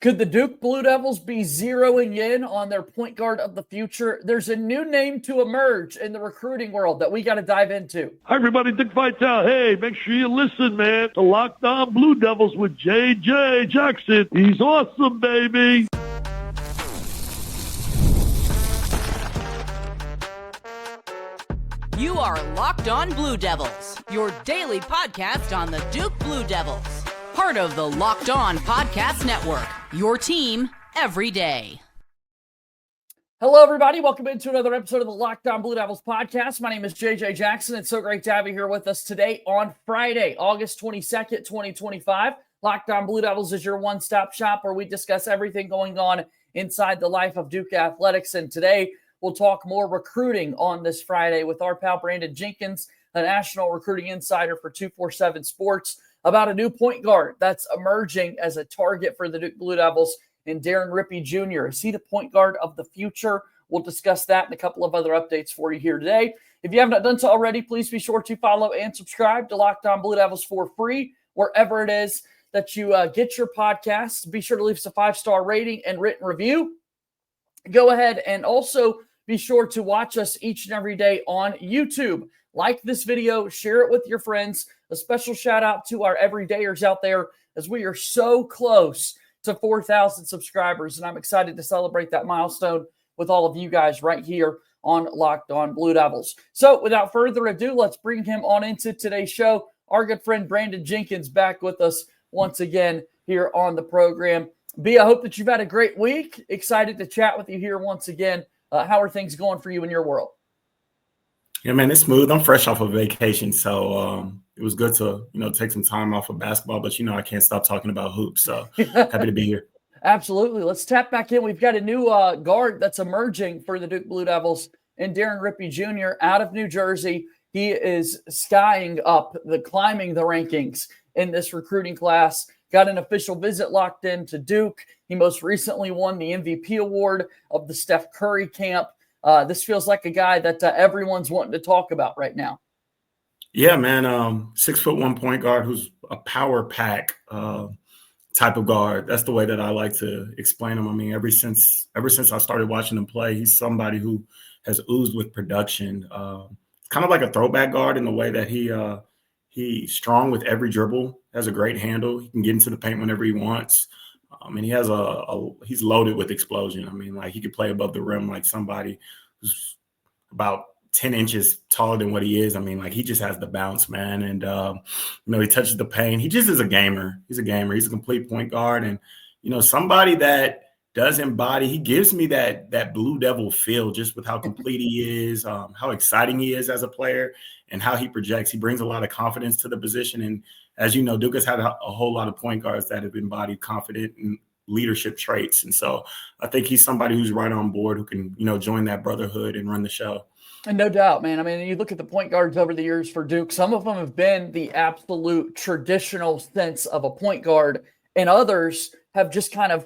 Could the Duke Blue Devils be zeroing in on their point guard of the future? There's a new name to emerge in the recruiting world that we got to dive into. Hi, everybody. Dick Vitale. Hey, make sure you listen, man. The Locked On Blue Devils with J.J. Jackson. He's awesome, baby. You are Locked On Blue Devils, your daily podcast on the Duke Blue Devils. Part of the Locked On Podcast Network, your team every day. Hello, everybody. Welcome into another episode of the Locked On Blue Devils podcast. My name is JJ Jackson. It's so great to have you here with us today on Friday, August 22nd, 2025. Locked On Blue Devils is your one-stop shop where we discuss everything going on inside the life of Duke athletics. And today, we'll talk more recruiting on this Friday with our pal Brandon Jenkins, a national recruiting insider for 247 Sports, about a new point guard that's emerging as a target for the Duke Blue Devils in Deron Rippey Jr. Is he the point guard of the future? We'll discuss that and a couple of other updates for you here today. If you have not done so already, please be sure to follow and subscribe to Locked On Blue Devils for free, wherever it is that you get your podcasts. Be sure to leave us a 5-star rating and written review. Go ahead and also be sure to watch us each and every day on YouTube. Like this video, share it with your friends. A special shout out to our everydayers out there as we are so close to 4,000 subscribers. And I'm excited to celebrate that milestone with all of you guys right here on Locked On Blue Devils. So without further ado, let's bring him on into today's show. Our good friend Brandon Jenkins back with us once again here on the program. B, I hope that you've had a great week. Excited to chat with you here once again. How are things going for you in your world? Yeah, man, it's smooth. I'm fresh off of vacation, so it was good to, take some time off of basketball. But, I can't stop talking about hoops, so happy to be here. Absolutely. Let's tap back in. We've got a new guard that's emerging for the Duke Blue Devils in Deron Rippey Jr. out of New Jersey. He is climbing the rankings in this recruiting class. Got an official visit locked in to Duke. He most recently won the MVP award of the Steph Curry camp. This feels like a guy that everyone's wanting to talk about right now. Yeah, man. 6'1" point guard who's a power pack type of guard. That's the way that I like to explain him. I mean, ever since I started watching him play, he's somebody who has oozed with production. Kind of like a throwback guard in the way that he's strong with every dribble, has a great handle. He can get into the paint whenever he wants. And he has he's loaded with explosion. I mean, like he could play above the rim like somebody who's about 10 inches taller than what he is. I mean, like he just has the bounce, man. And, he touches the paint. He just is a gamer. He's a gamer. He's a complete point guard. And, somebody that does embody, he gives me that Blue Devil feel just with how complete he is, how exciting he is as a player and how he projects. He brings a lot of confidence to the position. And as you know, Duke has had a whole lot of point guards that have embodied confident and leadership traits. And so I think he's somebody who's right on board who can, join that brotherhood and run the show. And no doubt, man. I mean, you look at the point guards over the years for Duke, some of them have been the absolute traditional sense of a point guard, and others have just kind of,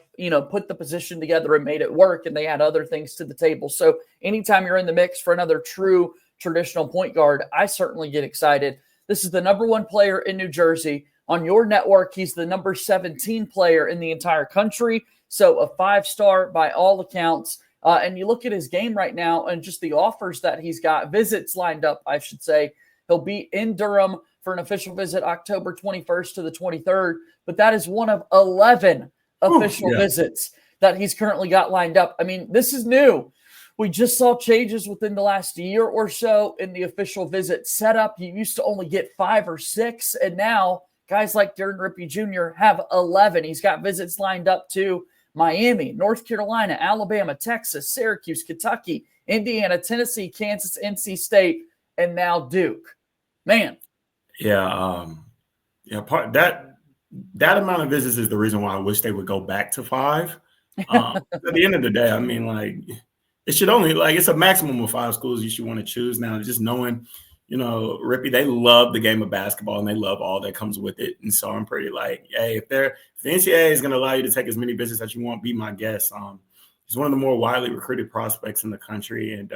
put the position together and made it work, and they add other things to the table. So anytime you're in the mix for another true traditional point guard, I certainly get excited. This is the number 1 player in New Jersey. On your network, he's the number 17 player in the entire country. So a 5-star by all accounts. And you look at his game right now and just the offers that he's got, visits lined up, I should say. He'll be in Durham for an official visit October 21st to the 23rd. But that is one of 11 official visits that he's currently got lined up. I mean, this is new. We just saw changes within the last year or so in the official visit setup. You used to only get 5 or 6, and now guys like Deron Rippey Jr. have 11. He's got visits lined up to Miami, North Carolina, Alabama, Texas, Syracuse, Kentucky, Indiana, Tennessee, Kansas, NC State, and now Duke. Man. Yeah, that amount of visits is the reason why I wish they would go back to 5. At the end of the day, I mean, like, it should only, like, it's a maximum of 5 schools you should want to choose now. Just knowing, Rippey, they love the game of basketball and they love all that comes with it. And so I'm pretty like, hey, if the NCAA is going to allow you to take as many visits as you want, be my guest. He's one of the more widely recruited prospects in the country, and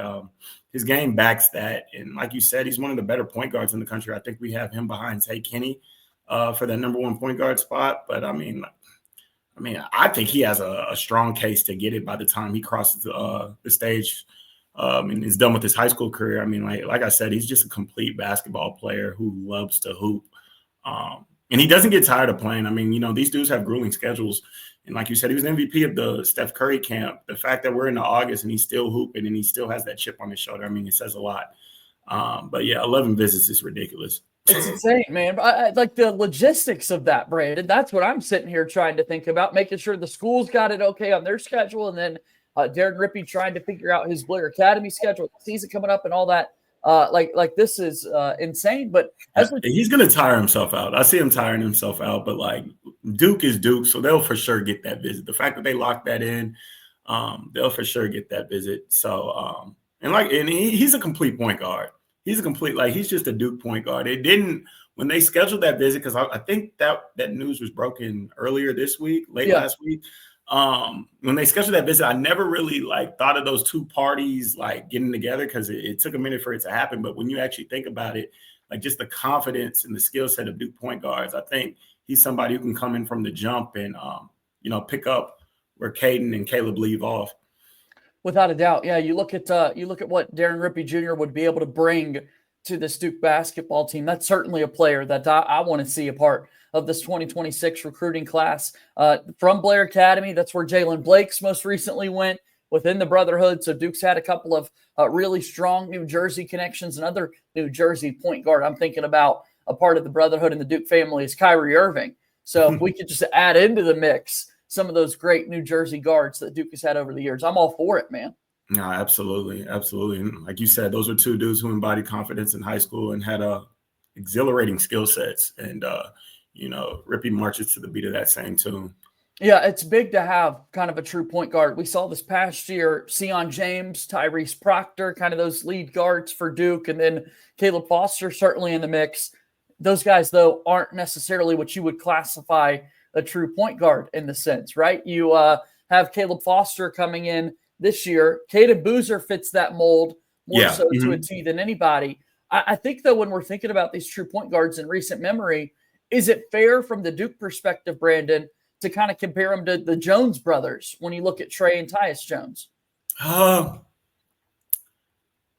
his game backs that. And like you said, he's one of the better point guards in the country. I think we have him behind Tay Kenny for that number 1 point guard spot. But I mean, I mean, I think he has a strong case to get it by the time he crosses the stage and is done with his high school career. I mean, like I said, he's just a complete basketball player who loves to hoop. And he doesn't get tired of playing. I mean, these dudes have grueling schedules. And like you said, he was MVP of the Steph Curry camp. The fact that we're into August and he's still hooping and he still has that chip on his shoulder, I mean, it says a lot. But yeah, 11 visits is ridiculous. It's insane, man. But I like the logistics of that, Brandon. That's what I'm sitting here trying to think about, making sure the school's got it okay on their schedule. And then Deron Rippey trying to figure out his Blair Academy schedule, season coming up and all that. Like this is insane. But he's going to tire himself out. I see him tiring himself out. But like Duke is Duke, so they'll for sure get that visit. The fact that they locked that in, they'll for sure get that visit. So and he's a complete point guard. He's he's just a Duke point guard. It didn't when they scheduled that visit, because I think that news was broken earlier this week, last week. When they scheduled that visit, I never really thought of those two parties getting together because it took a minute for it to happen. But when you actually think about it, just the confidence and the skill set of Duke point guards, I think he's somebody who can come in from the jump and pick up where Caden and Caleb leave off. Without a doubt. Yeah, you look at what Deron Rippey Jr. would be able to bring to this Duke basketball team. That's certainly a player that I want to see a part of this 2026 recruiting class. From Blair Academy, that's where Jalen Blakes most recently went within the Brotherhood. So Duke's had a couple of really strong New Jersey connections. Another New Jersey point guard I'm thinking about, a part of the Brotherhood and the Duke family, is Kyrie Irving. So if we could just add into the mix some of those great New Jersey guards that Duke has had over the years, I'm all for it, man. No, absolutely. Absolutely. And like you said, those are two dudes who embodied confidence in high school and had exhilarating skill sets. And, Rippey marches to the beat of that same tune. Yeah, it's big to have kind of a true point guard. We saw this past year, Sion James, Tyrese Proctor, kind of those lead guards for Duke, and then Caleb Foster certainly in the mix. Those guys, though, aren't necessarily what you would classify a true point guard in the sense, right? You have Caleb Foster coming in this year. Caden Boozer fits that mold more so to a T than anybody. I think, though, when we're thinking about these true point guards in recent memory, is it fair from the Duke perspective, Brandon, to kind of compare them to the Jones brothers when you look at Trey and Tyus Jones? I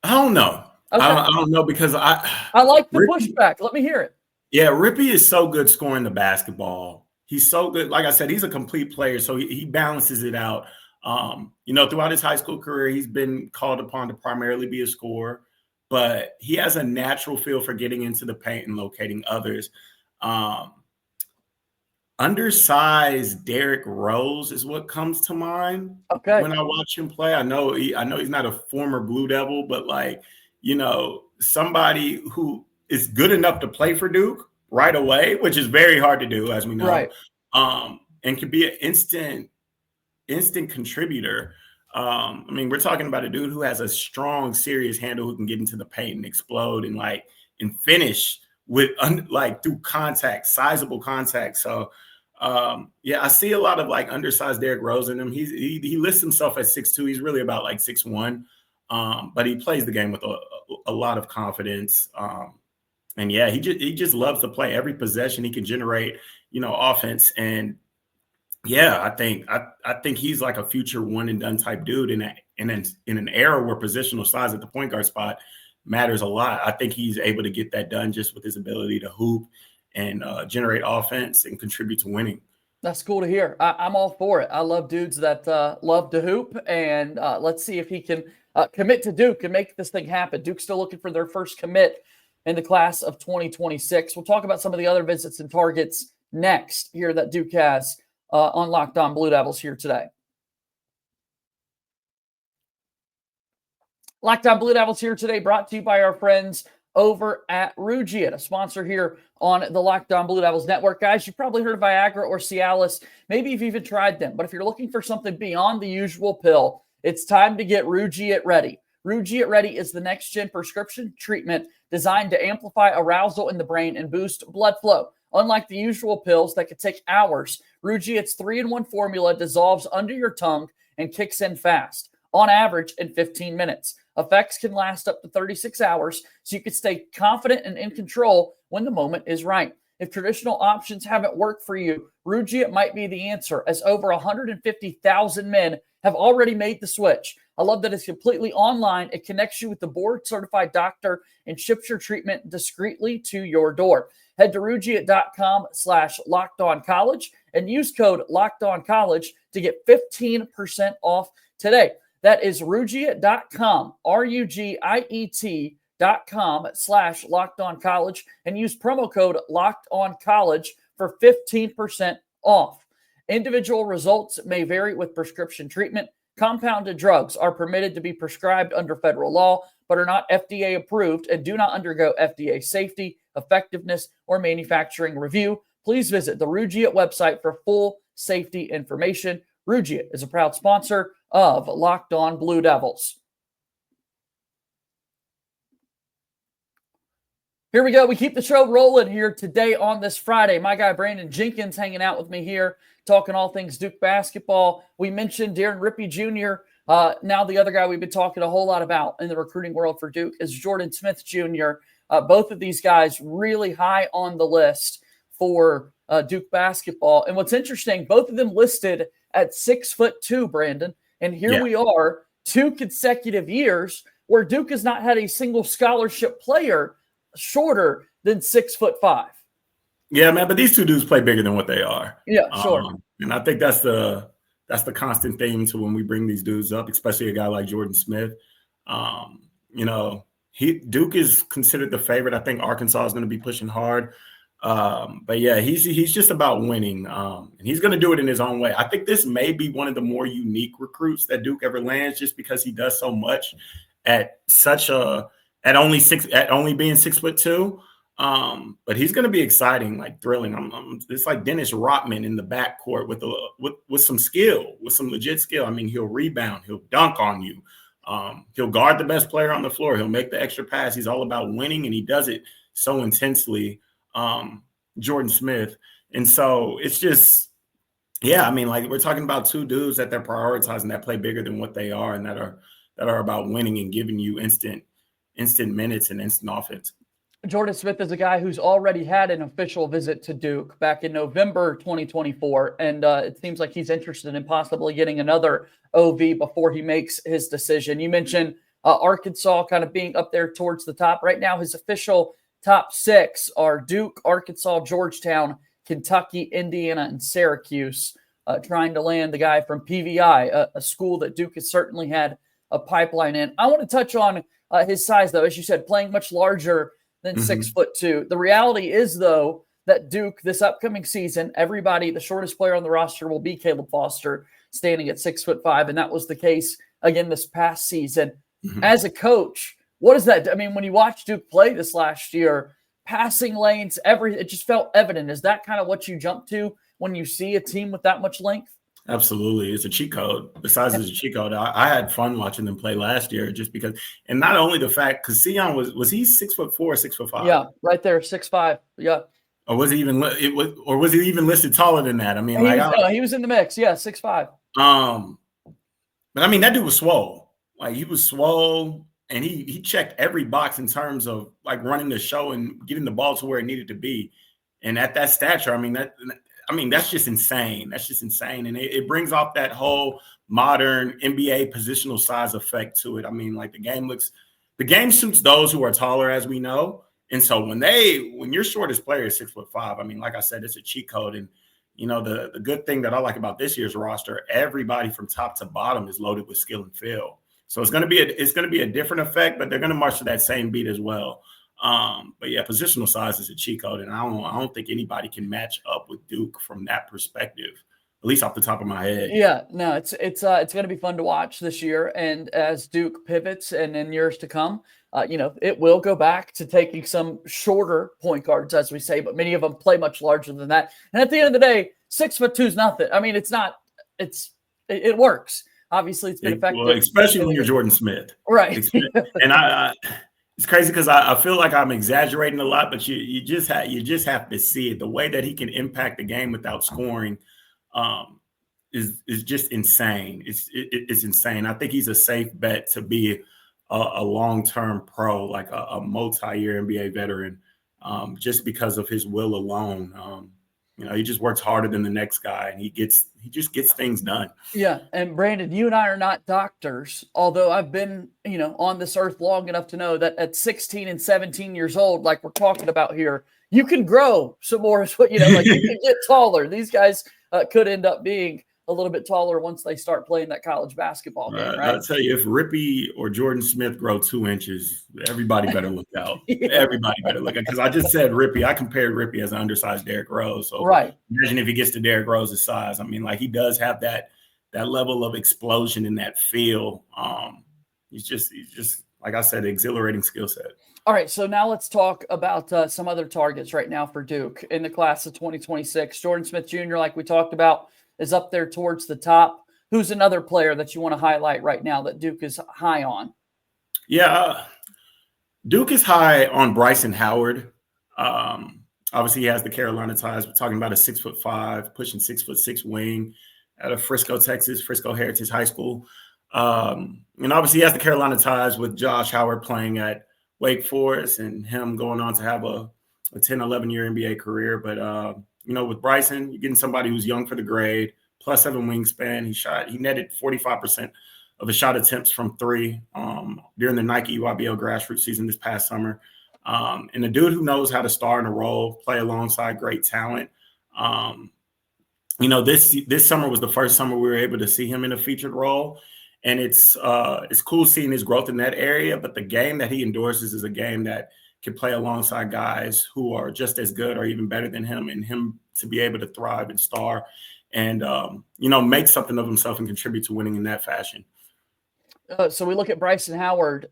don't know. Okay. I don't know because I like the pushback. Let me hear it. Yeah, Rippey is so good scoring the basketball. He's so good. Like I said, he's a complete player, so he balances it out. Throughout his high school career, he's been called upon to primarily be a scorer, but he has a natural feel for getting into the paint and locating others. Undersized Derrick Rose is what comes to mind when I watch him play. I know he's not a former Blue Devil, but somebody who is good enough to play for Duke right away, which is very hard to do, as we know, right. And can be an instant contributor. We're talking about a dude who has a strong, serious handle who can get into the paint and explode and finish with through contact, sizable contact. So I see a lot of undersized Derrick Rose in him. He lists himself at 6'2". He's really about 6'1", but he plays the game with a lot of confidence. And yeah, he just loves to play. Every possession he can generate, offense. And yeah, I think he's like a future one and done type dude in an era where positional size at the point guard spot matters a lot. I think he's able to get that done just with his ability to hoop and generate offense and contribute to winning. That's cool to hear. I'm all for it. I love dudes that love to hoop, and let's see if he can commit to Duke and make this thing happen. Duke's still looking for their first commit in the class of 2026. We'll talk about some of the other visits and targets next here that Duke has on Locked On Blue Devils here today. Locked On Blue Devils here today, brought to you by our friends over at Rugiet, a sponsor here on the Locked On Blue Devils network. Guys, you've probably heard of Viagra or Cialis. Maybe you've even tried them. But if you're looking for something beyond the usual pill, it's time to get Rugiet Ready. Rugiet Ready is the next-gen prescription treatment designed to amplify arousal in the brain and boost blood flow. Unlike the usual pills that could take hours, Rugiet's 3-in-1 formula dissolves under your tongue and kicks in fast, on average in 15 minutes. Effects can last up to 36 hours, so you can stay confident and in control when the moment is right. If traditional options haven't worked for you, Rugia might be the answer, as over 150,000 men have already made the switch. I love that it's completely online. It connects you with the board-certified doctor and ships your treatment discreetly to your door. Head to Rugia.com/LockedOnCollege and use code LockedOnCollege to get 15% off today. That is Rugia.com, RUGIET.com/LockedOnCollege, and use promo code LockedOnCollege for 15% off. Individual results may vary with prescription treatment. Compounded drugs are permitted to be prescribed under federal law, but are not FDA approved and do not undergo FDA safety, effectiveness, or manufacturing review. Please visit the Rugia website for full safety information. Rugia is a proud sponsor of Locked On Blue Devils. Here we go. We keep the show rolling here today on this Friday. My guy Brandon Jenkins hanging out with me here, talking all things Duke basketball. We mentioned Deron Rippey Jr. Now the other guy we've been talking a whole lot about in the recruiting world for Duke is Jordan Smith Jr. Both of these guys really high on the list for Duke basketball. And what's interesting, both of them listed at 6'2", Brandon. And here we are, 2 consecutive years where Duke has not had a single scholarship player shorter than 6'5". Yeah, man, but these two dudes play bigger than what they are. Yeah, sure. And I think that's the constant theme to when we bring these dudes up, especially a guy like Jordan Smith. Duke is considered the favorite. I think Arkansas is going to be pushing hard. But yeah, he's just about winning. And he's going to do it in his own way. I think this may be one of the more unique recruits that Duke ever lands, just because he does so much at only being 6'2". But he's going to be exciting, like thrilling. It's like Dennis Rodman in the backcourt with some skill, with some legit skill. I mean, he'll rebound, he'll dunk on you, he'll guard the best player on the floor, he'll make the extra pass. He's all about winning, and he does it so intensely. Jordan Smith, and so it's just, I mean, like, we're talking about two dudes that they're prioritizing, that play bigger than what they are, and that are about winning and giving you instant minutes and instant offense. Jordan Smith is a guy who's already had an official visit to Duke back in November 2024, and it seems like he's interested in possibly getting another OV before he makes his decision. You mentioned Arkansas kind of being up there towards the top. Right now, his official top 6 are Duke, Arkansas, Georgetown, Kentucky, Indiana, and Syracuse, trying to land the guy from PVI, a school that Duke has certainly had a pipeline in. I want to touch on his size, though. As you said, playing much larger than 6'2". The reality is, though, that Duke this upcoming season, the shortest player on the roster will be Caleb Foster, standing at 6'5", and that was the case again this past season. As a coach, what is that? I mean, when you watch Duke play this last year, passing lanes, it just felt evident. Is that kind of what you jump to when you see a team with that much length? Absolutely. It's a cheat code. Besides, it's a cheat code. I had fun watching them play last year, just because, and not only the fact, because Sion was he 6'4" or 6'5"? Yeah, right there, 6'5". Yeah. Or was he even listed taller than that? I mean, he was in the mix. Yeah, 6'5". But I mean, that dude was swole. Like, he was swole, and he checked every box in terms of like running the show and getting the ball to where it needed to be. And at that stature, that's just insane. That's just insane. And it brings off that whole modern NBA positional size effect to it. I mean, like, the game suits those who are taller, as we know. And so when your shortest player is 6'5", I mean, like I said, it's a cheat code. And, the good thing that I like about this year's roster, everybody from top to bottom is loaded with skill and feel. So it's going to be a different effect, but they're going to march to that same beat as well. But yeah, positional size is a cheat code, and I don't think anybody can match up with Duke from that perspective, at least off the top of my head. Yeah, no, it's going to be fun to watch this year, and as Duke pivots and in years to come, it will go back to taking some shorter point guards, as we say, but many of them play much larger than that. And at the end of the day, 6'2" is nothing. I mean, it works. Obviously, it's been effective. Well, especially when you're Jordan Smith. Right. And it's crazy because I feel like I'm exaggerating a lot, but you just have to see it. The way that he can impact the game without scoring is just insane. It's insane. I think he's a safe bet to be a long-term pro, like a multi-year NBA veteran. just because of his will alone. He just works harder than the next guy, and he just gets things done. Yeah, and Brandon, you and I are not doctors, although I've been, on this earth long enough to know that at 16 and 17 years old, like we're talking about here, you can grow some more. Like you can get taller. These guys could end up being a little bit taller once they start playing that college basketball game, right? I'll tell you, if Rippey or Jordan Smith grow 2 inches, everybody better look out. Yeah. Everybody better look out, because I just said Rippey. I compared Rippey as an undersized Derrick Rose. So right. Imagine if he gets to Derrick Rose's size. I mean, like, he does have that level of explosion in that feel. He's just like I said, exhilarating skill set. All right, so now let's talk about some other targets right now for Duke in the class of 2026. Jordan Smith Jr., like we talked about, is up there towards the top. Who's another player that you want to highlight right now that Duke is high on? Yeah, Duke is high on Bryson Howard. Obviously, he has the Carolina ties. We're talking about a 6'5", pushing 6'6" wing out of Frisco, Texas, Frisco Heritage High School. And obviously, he has the Carolina ties with Josh Howard playing at Wake Forest and him going on to have a 10, 11-year NBA career. But, with Bryson, you're getting somebody who's young for the grade, +7 wingspan. He netted 45% of his shot attempts from three during the Nike EYBL grassroots season this past summer. And a dude who knows how to star in a role, play alongside great talent. This summer was the first summer we were able to see him in a featured role. And it's cool seeing his growth in that area. But the game that he endorses is a game that can play alongside guys who are just as good or even better than him, and him to be able to thrive and star and, make something of himself and contribute to winning in that fashion. So we look at Bryson Howard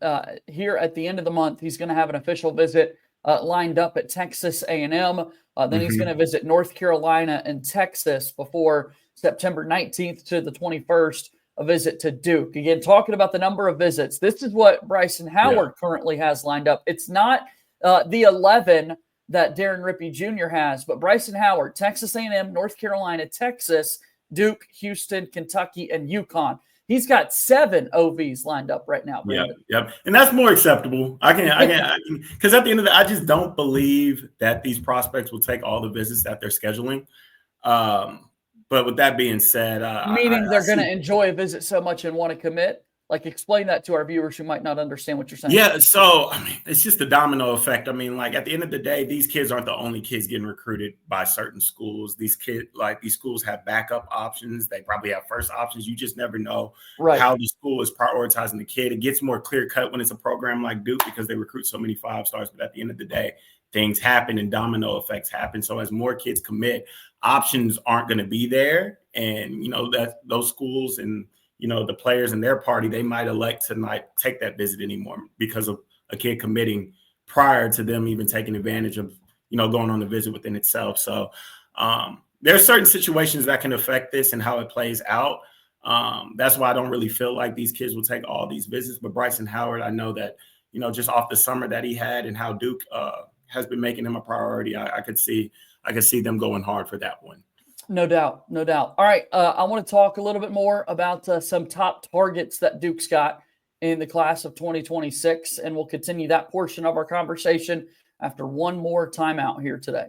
here at the end of the month. He's going to have an official visit lined up at Texas A&M. Then he's going to visit North Carolina and Texas before September 19th to the 21st, a visit to Duke. Again, talking about the number of visits, this is what Bryson Howard currently has lined up. It's not the 11 that Deron Rippey Jr. has, but Bryson Howard, Texas A&M, North Carolina, Texas, Duke, Houston, Kentucky, and UConn. He's got 7 OVs lined up right now, Brandon. Yep. And that's more acceptable. I can, because at the end of the day, I just don't believe that these prospects will take all the visits that they're scheduling. But with that being said, meaning they're going to enjoy a visit so much and want to commit. Like, explain that to our viewers who might not understand what you're saying. Yeah, so it's just the domino effect. Like, at the end of the day, these kids aren't the only kids getting recruited by certain schools. These schools have backup options. They probably have first options. You just never know how the school is prioritizing the kid. It gets more clear cut when it's a program like Duke because they recruit so many 5-stars. But at the end of the day, things happen and domino effects happen. So as more kids commit, options aren't going to be there, and that those schools and the players in their party, they might elect to not take that visit anymore because of a kid committing prior to them even taking advantage of, going on the visit within itself. So there are certain situations that can affect this and how it plays out. That's why I don't really feel like these kids will take all these visits. But Bryson Howard, I know that, just off the summer that he had and how Duke has been making him a priority, I could see them going hard for that one. No doubt. All right, I want to talk a little bit more about some top targets that Duke's got in the class of 2026, and we'll continue that portion of our conversation after one more timeout here today.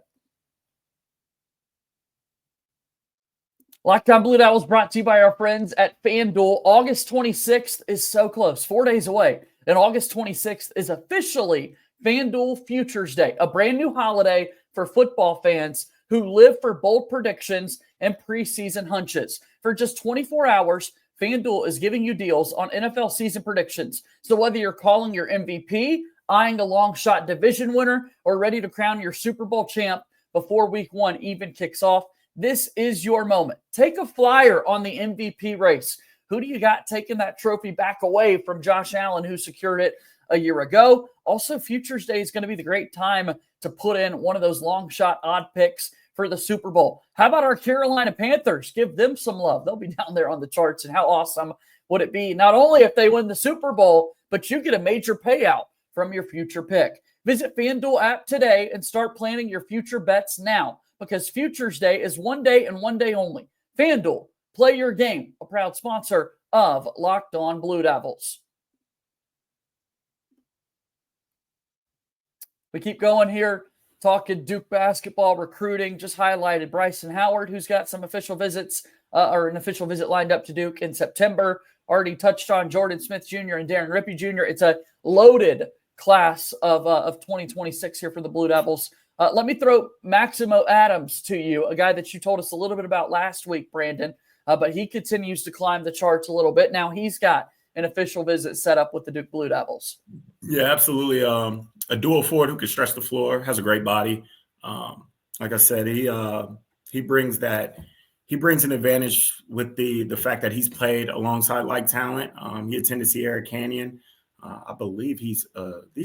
Locked On Blue Devils brought to you by our friends at FanDuel. August 26th is so close, 4 days away, and August 26th is officially FanDuel Futures Day, a brand new holiday for football fans who live for bold predictions and preseason hunches. For just 24 hours, FanDuel is giving you deals on NFL season predictions. So whether you're calling your MVP, eyeing a long shot division winner, or ready to crown your Super Bowl champ before week 1 even kicks off, this is your moment. Take a flyer on the MVP race. Who do you got taking that trophy back away from Josh Allen, who secured it a year ago? Also, Futures Day is going to be the great time to put in one of those long shot odd picks for the Super Bowl. How about our Carolina Panthers? Give them some love. They'll be down there on the charts. And how awesome would it be, not only if they win the Super Bowl, but you get a major payout from your future pick. Visit FanDuel app today and start planning your future bets now, because Futures Day is one day and one day only. FanDuel, play your game, a proud sponsor of Locked On Blue Devils. We keep going here talking Duke basketball recruiting. Just highlighted Bryson Howard, who's got some official visits or an official visit lined up to Duke in September. Already touched on Jordan Smith Jr. and Deron Rippey Jr. It's a loaded class of 2026 here for the Blue Devils. Let me throw Maximo Adams to you, a guy that you told us a little bit about last week, Brandon, but he continues to climb the charts a little bit. Now he's got an official visit set up with the Duke Blue Devils. Yeah, absolutely. A dual forward who can stretch the floor, has a great body. Like I said, he brings an advantage with the fact that he's played alongside like talent. He attended Sierra Canyon. I believe these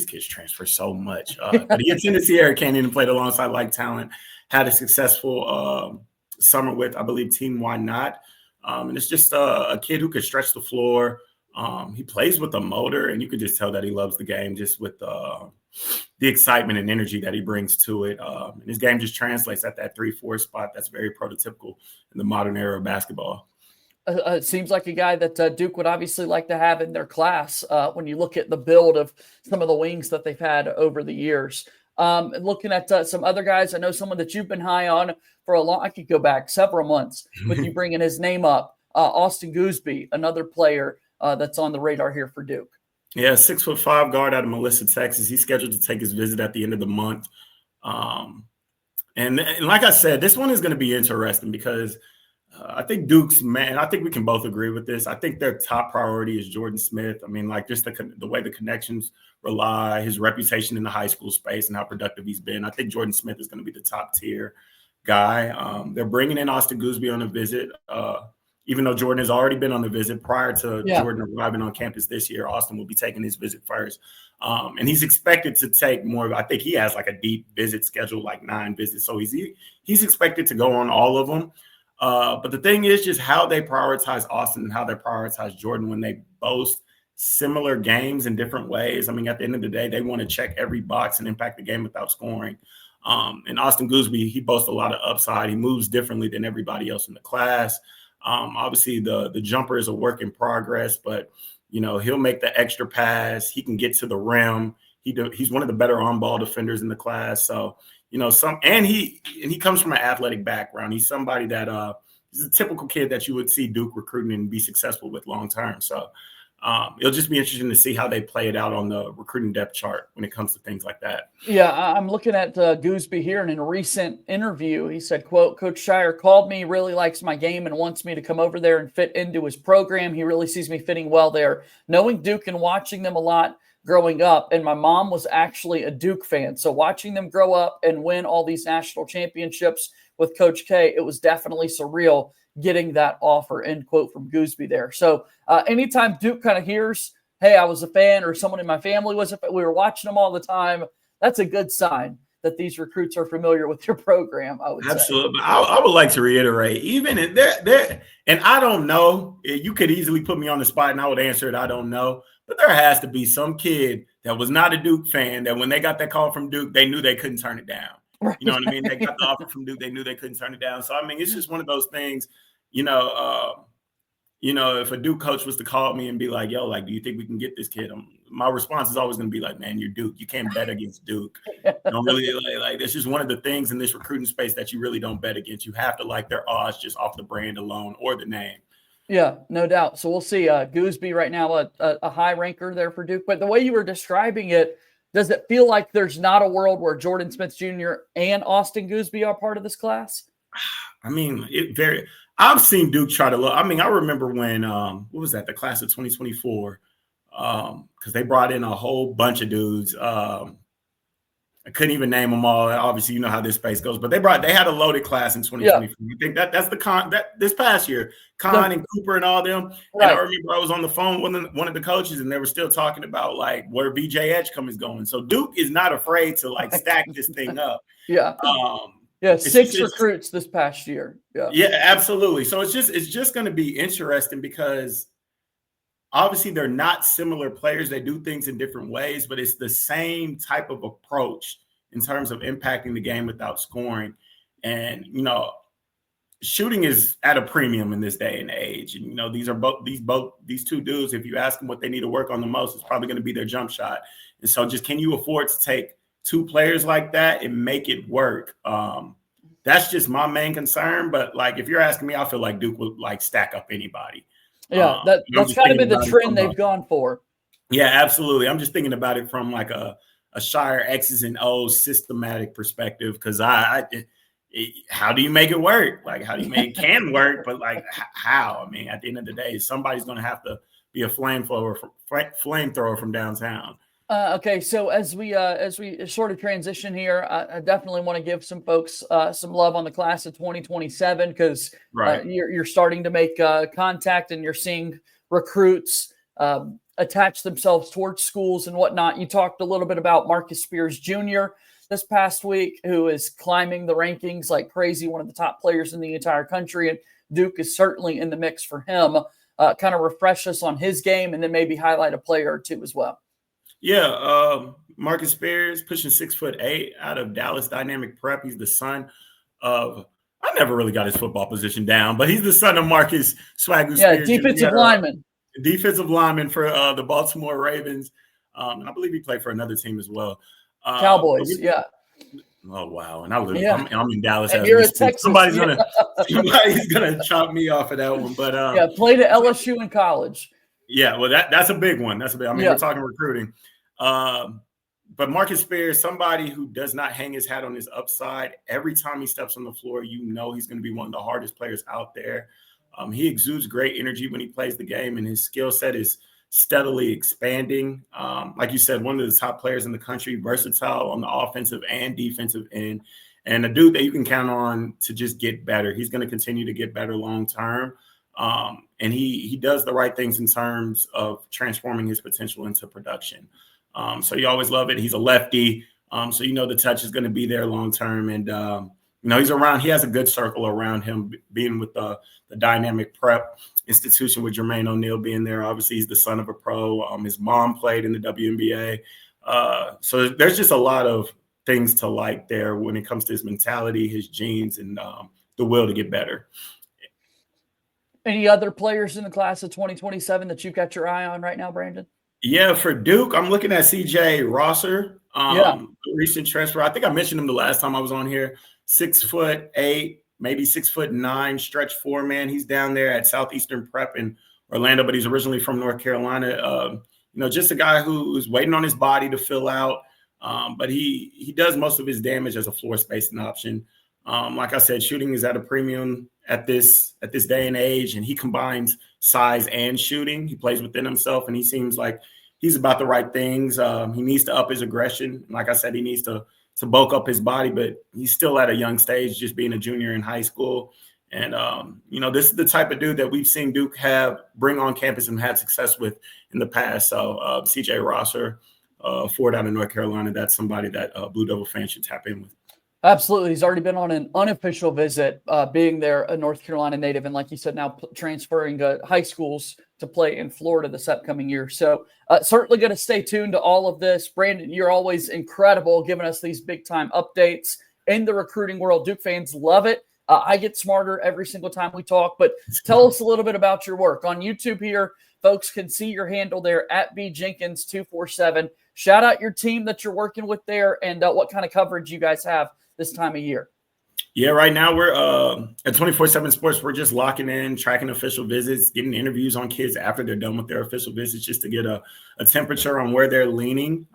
kids transfer so much. But he attended Sierra Canyon and played alongside like talent, had a successful summer with, I believe, Team Why Not. And it's just a kid who could stretch the floor. He plays with a motor, and you could just tell that he loves the game just with the excitement and energy that he brings to it. And his game just translates at that 3-4 spot. That's very prototypical in the modern era of basketball. It seems like a guy that Duke would obviously like to have in their class when you look at the build of some of the wings that they've had over the years. Looking at some other guys, I know someone that you've been high on for a long, I could go back several months with you bringing his name up. Austin Goosby, another player that's on the radar here for Duke. Yeah, 6'5" guard out of Melissa, Texas. He's scheduled to take his visit at the end of the month. And like I said, this one is going to be interesting because I think Duke's man, I think we can both agree with this. I think their top priority is Jordan Smith. I mean, like just the way the connections rely, his reputation in the high school space and how productive he's been. I think Jordan Smith is going to be the top tier guy. They're bringing in Austin Goosby on a visit. Even though Jordan has already been on the visit prior to Jordan arriving on campus this year, Austin will be taking his visit first. And he's expected to take more. I think he has like a deep visit schedule, like 9 visits. So he's expected to go on all of them. But the thing is just how they prioritize Austin and how they prioritize Jordan when they boast similar games in different ways. I mean, at the end of the day, they want to check every box and impact the game without scoring. And Austin Goosby, he boasts a lot of upside. He moves differently than everybody else in the class. Obviously, the jumper is a work in progress, but, you know, he'll make the extra pass. He can get to the rim. He's one of the better on-ball defenders in the class. So, you know, he comes from an athletic background. He's somebody that he's a typical kid that you would see Duke recruiting and be successful with long term. So it'll just be interesting to see how they play it out on the recruiting depth chart when it comes to things like that. Yeah, I'm looking at Goosby here, and in a recent interview, he said, quote, Coach Shire called me, really likes my game and wants me to come over there and fit into his program. He really sees me fitting well there. Knowing Duke and watching them a lot growing up, and my mom was actually a Duke fan. So watching them grow up and win all these national championships with Coach K, it was definitely surreal getting that offer, end quote from Goosby there. So anytime Duke kind of hears, hey, I was a fan or someone in my family was a fan, we were watching them all the time, that's a good sign that these recruits are familiar with your program, I would say. Absolutely. I would like to reiterate, even in there, and I don't know, you could easily put me on the spot and I would answer it, I don't know. But there has to be some kid that was not a Duke fan that when they got that call from Duke, they knew they couldn't turn it down. Right. You know what I mean? They got the offer from Duke. They knew they couldn't turn it down. So, I mean, it's just one of those things, you know, if a Duke coach was to call me and be like, yo, like, do you think we can get this kid? My response is always going to be like, man, you're Duke. You can't bet against Duke. Don't really like it's just one of the things in this recruiting space that you really don't bet against. You have to like their odds just off the brand alone or the name. Yeah, no doubt. So we'll see. Goosby right now, a high ranker there for Duke. But the way you were describing it, does it feel like there's not a world where Jordan Smith Jr. and Austin Goosby are part of this class? I mean, I've seen Duke try to look. I mean, I remember when, what was that, the class of 2024, because they brought in a whole bunch of dudes. I couldn't even name them all. Obviously, you know how this space goes, but they had a loaded class in 2024. Yeah. I think that's the that this past year, and Cooper and all them. Right. And I remember I was on the phone with one of the coaches, and they were still talking about like where BJ Edgecombe is going. So Duke is not afraid to like stack this thing up. Yeah. Yeah, 6 recruits this past year. Yeah, absolutely. So it's just going to be interesting because obviously they're not similar players. They do things in different ways, but it's the same type of approach in terms of impacting the game without scoring. And, you know, shooting is at a premium in this day and age. And, you know, these two dudes, if you ask them what they need to work on the most, it's probably going to be their jump shot. And so just, can you afford to take two players like that and make it work. That's just my main concern. But like, if you're asking me, I feel like Duke would like stack up anybody. Yeah, that's kind of been the trend they've gone for. Yeah, absolutely. I'm just thinking about it from like a Shire X's and O's systematic perspective, because how do you make it work? Like, how do you make it can work? But like, how? I mean, at the end of the day, somebody's going to have to be a flamethrower from downtown. Okay, so as we sort of transition here, I definitely want to give some folks some love on the class of 2027, because you're starting to make contact and you're seeing recruits attach themselves towards schools and whatnot. You talked a little bit about Marcus Spears Jr. this past week, who is climbing the rankings like crazy, one of the top players in the entire country, and Duke is certainly in the mix for him. Kind of refresh us on his game and then maybe highlight a player or two as well. Yeah, Marcus Spears, pushing 6'8", out of Dallas Dynamic Prep. He's the son of, I never really got his football position down, but he's the son of Marcus Swagoo Spears. Yeah, defensive lineman. Defensive lineman for the Baltimore Ravens. And I believe he played for another team as well. Cowboys, yeah. Oh, wow. And I'm in Dallas. And you're in Texas. Somebody's gonna chop me off of that one. But played at LSU in college. Yeah, well, that's a big one. We're talking recruiting. But Marcus Spears, somebody who does not hang his hat on his upside. Every time he steps on the floor, you know he's going to be one of the hardest players out there. He exudes great energy when he plays the game, and his skill set is steadily expanding. Like you said, one of the top players in the country, versatile on the offensive and defensive end, and a dude that you can count on to just get better. He's going to continue to get better long term. And he does the right things in terms of transforming his potential into production. So you always love it. He's a lefty. So you know the touch is going to be there long term. And he's around. He has a good circle around him, being with the Dynamic Prep institution, with Jermaine O'Neal being there. Obviously, he's the son of a pro. His mom played in the WNBA. So there's just a lot of things to like there when it comes to his mentality, his genes, and the will to get better. Any other players in the class of 2027 that you've got your eye on right now, Brandon? Yeah, for Duke, I'm looking at CJ Rosser, recent transfer. I think I mentioned him the last time I was on here. 6'8", maybe 6'9", stretch four man. He's down there at Southeastern Prep in Orlando, but he's originally from North Carolina. Just a guy who's waiting on his body to fill out, but he does most of his damage as a floor spacing option. Like I said, shooting is at a premium at this day and age, and he combines size and shooting. He plays within himself, and he seems like he's about the right things. He needs to up his aggression. Like I said, he needs to bulk up his body, but he's still at a young stage, just being a junior in high school. And, this is the type of dude that we've seen Duke bring on campus and had success with in the past. So CJ Rosser, Ford out of North Carolina, that's somebody that Blue Devil fans should tap in with. Absolutely. He's already been on an unofficial visit, being there a North Carolina native. And like you said, now transferring to high schools to play in Florida this upcoming year. So certainly going to stay tuned to all of this. Brandon, you're always incredible giving us these big time updates in the recruiting world. Duke fans love it. I get smarter every single time we talk, but tell us a little bit about your work on YouTube here. Folks can see your handle there at bjenkins247. Shout out your team that you're working with there and what kind of coverage you guys have this time of year. Yeah, right now we're at 24/7 Sports. We're just locking in, tracking official visits, getting interviews on kids after they're done with their official visits, just to get a temperature on where they're leaning.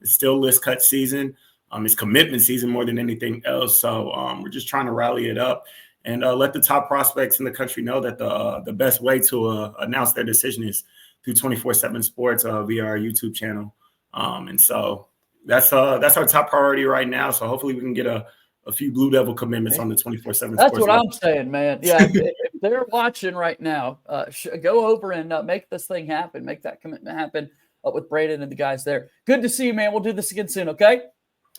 It's still list cut season. It's commitment season more than anything else. So we're just trying to rally it up and let the top prospects in the country know that the best way to announce their decision is through 24/7 Sports via our YouTube channel. And so that's our top priority right now. So hopefully we can get a few Blue Devil commitments on the 24/7 Sports. That's what I'm saying, man. Yeah, if they're watching right now, go over and make this thing happen. Make that commitment happen with Brandon and the guys there. Good to see you, man. We'll do this again soon, okay?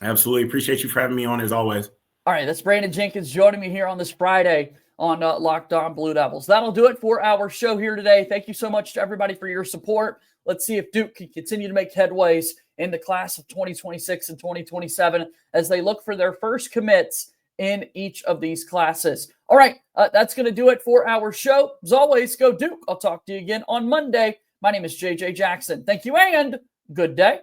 Absolutely. Appreciate you for having me on as always. All right, that's Brandon Jenkins joining me here on this Friday on Locked On Blue Devils. That'll do it for our show here today. Thank you so much to everybody for your support. Let's see if Duke can continue to make headways in the class of 2026 and 2027 as they look for their first commits in each of these classes. All right, that's going to do it for our show. As always, go Duke. I'll talk to you again on Monday. My name is JJ Jackson. Thank you and good day.